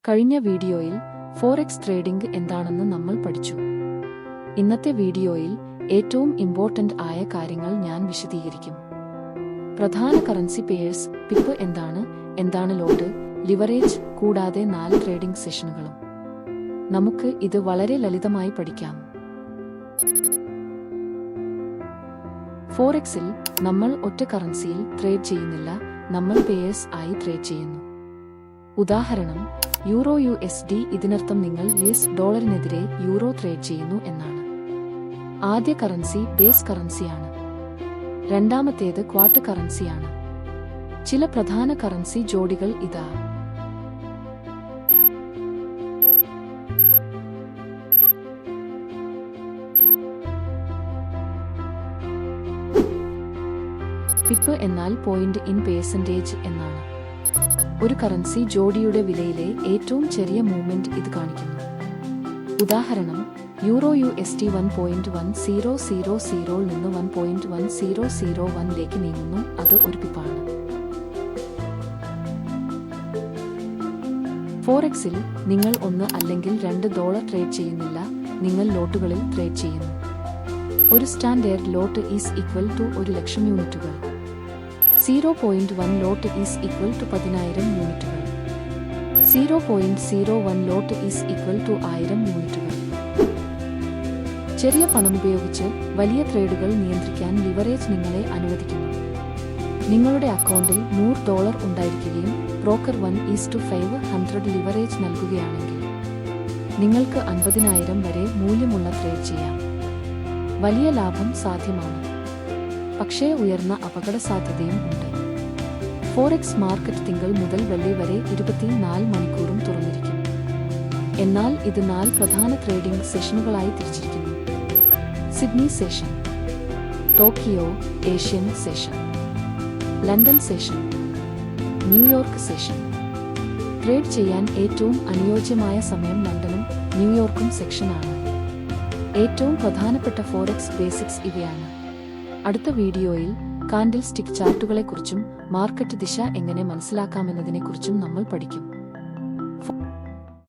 കഴിഞ്ഞ വീഡിയോയിൽ forex trading എന്താണെന്ന് നമ്മൾ പഠിച്ചു. ഇന്നത്തെ വീഡിയോയിൽ ഏറ്റവും ഇമ്പോർട്ടന്റ് ആയ കാര്യങ്ങൾ ഞാൻ വിശദീകരിക്കും. പ്രധാന കറൻസി പെയേഴ്സ്, പിപ്പ് എന്താണ് ലോഡ്, ലിവറേജ്, കൂടാതെ 4 ട്രേഡിംഗ് സെഷനുകളും. നമുക്ക് ഇത് വളരെ ലളിതമായി പഠിക്കാം. ഫോറക്സിൽ നമ്മൾ ഒറ്റ കറൻസിയിൽ ട്രേഡ് ചെയ്യുന്നില്ല, നമ്മൾ പെയേഴ്സ് ആയി ട്രേഡ് ചെയ്യുന്നു. ഉദാഹരണം, യൂറോ USD. ഇതിനർത്ഥം നിങ്ങൾ $നെതിരെ യൂറോ ട്രേഡ് ചെയ്യുന്നു എന്നാണ്. ആദ്യ കറൻസി ബേസ് കറൻസിയാണ്. രണ്ടാമത്തേത് ക്വാർട്ടർ കറൻസിയാണ്. ചില പ്രധാന കറൻസി ജോഡികൾ ഇതാ. പിപ്പ് എന്നാൽ പോയിന്റ് ഇൻ പെർസെന്റേജ് എന്നാണ്. ഒരു കറൻസി ജോഡിയുടെ വിലയിലെ ഏറ്റവും ചെറിയ മൂവ്മെന്റ് ഇത് കാണിക്കുന്നു. ഉദാഹരണം, യൂറോ USD 1.1000 നിന്ന് 1.1001 നീങ്ങുന്നു. അത് ഒരു പിപ്പാണ്. ഫോറക്സിൽ നിങ്ങൾ $1 അല്ലെങ്കിൽ $2 ട്രേഡ് ചെയ്യുന്നില്ല, നിങ്ങൾ ലോട്ടുകളിൽ ട്രേഡ് ചെയ്യുന്നു. ഒരു standard lot is equal to 1,00,000 യൂണിറ്റുകൾ. 0.1 ലോട്ട് ഈസ് ഈക്വൽ ടു 10,000 യൂണിറ്റുകൾ. 0.01 ലോട്ട് ഈസ് ഈക്വൽ ടു 1000 യൂണിറ്റുകൾ. ചെറിയ പണം ഉപയോഗിച്ച് വലിയ ട്രേഡുകൾ നിയന്ത്രിക്കാൻ ലിവറേജ് നിങ്ങളെ അനുവദിക്കുന്നു. നിങ്ങളുടെ അക്കൗണ്ടിൽ $100 ഉണ്ടായിരിക്കുകയും ബ്രോക്കർ 1:500 ലിവറേജ് നൽകുകയാണെങ്കിൽ നിങ്ങൾക്ക് 50,000 വരെ മൂല്യമുള്ള ട്രേഡ് ചെയ്യാം. വലിയ ലാഭം സാധ്യമാണ്, പക്ഷേ ഉയർന്ന അപകട സാധ്യതയും ഉണ്ട്. ഫോറക്സ് മാർക്കറ്റ് തിങ്കൾ മുതൽ വെള്ളി വരെ 24 മണിക്കൂറും തുറന്നിരിക്കും. എന്നാൽ ഇത് 4 പ്രധാന ട്രേഡിംഗ് സെഷനുകളായി തിരിച്ചിരിക്കുന്നു. Sydney session, Tokyo Asian session, London session, New York session. Trade ചെയ്യാൻ ഏറ്റവും അനുയോജ്യമായ സമയം ലണ്ടനും ന്യൂയോർക്കും സെക്ഷനാണ്. ഏറ്റവും പ്രധാനപ്പെട്ട ഫോറക്സ് ബേസിക്സ് ഇവയാണ്. അടുത്ത വീഡിയോയിൽ കാൻഡിൽ സ്റ്റിക്ക് ചാർട്ടുകളെക്കുറിച്ചും മാർക്കറ്റ് ദിശ എങ്ങനെ മനസ്സിലാക്കാമെന്നതിനെക്കുറിച്ചും നമ്മൾ പഠിക്കും.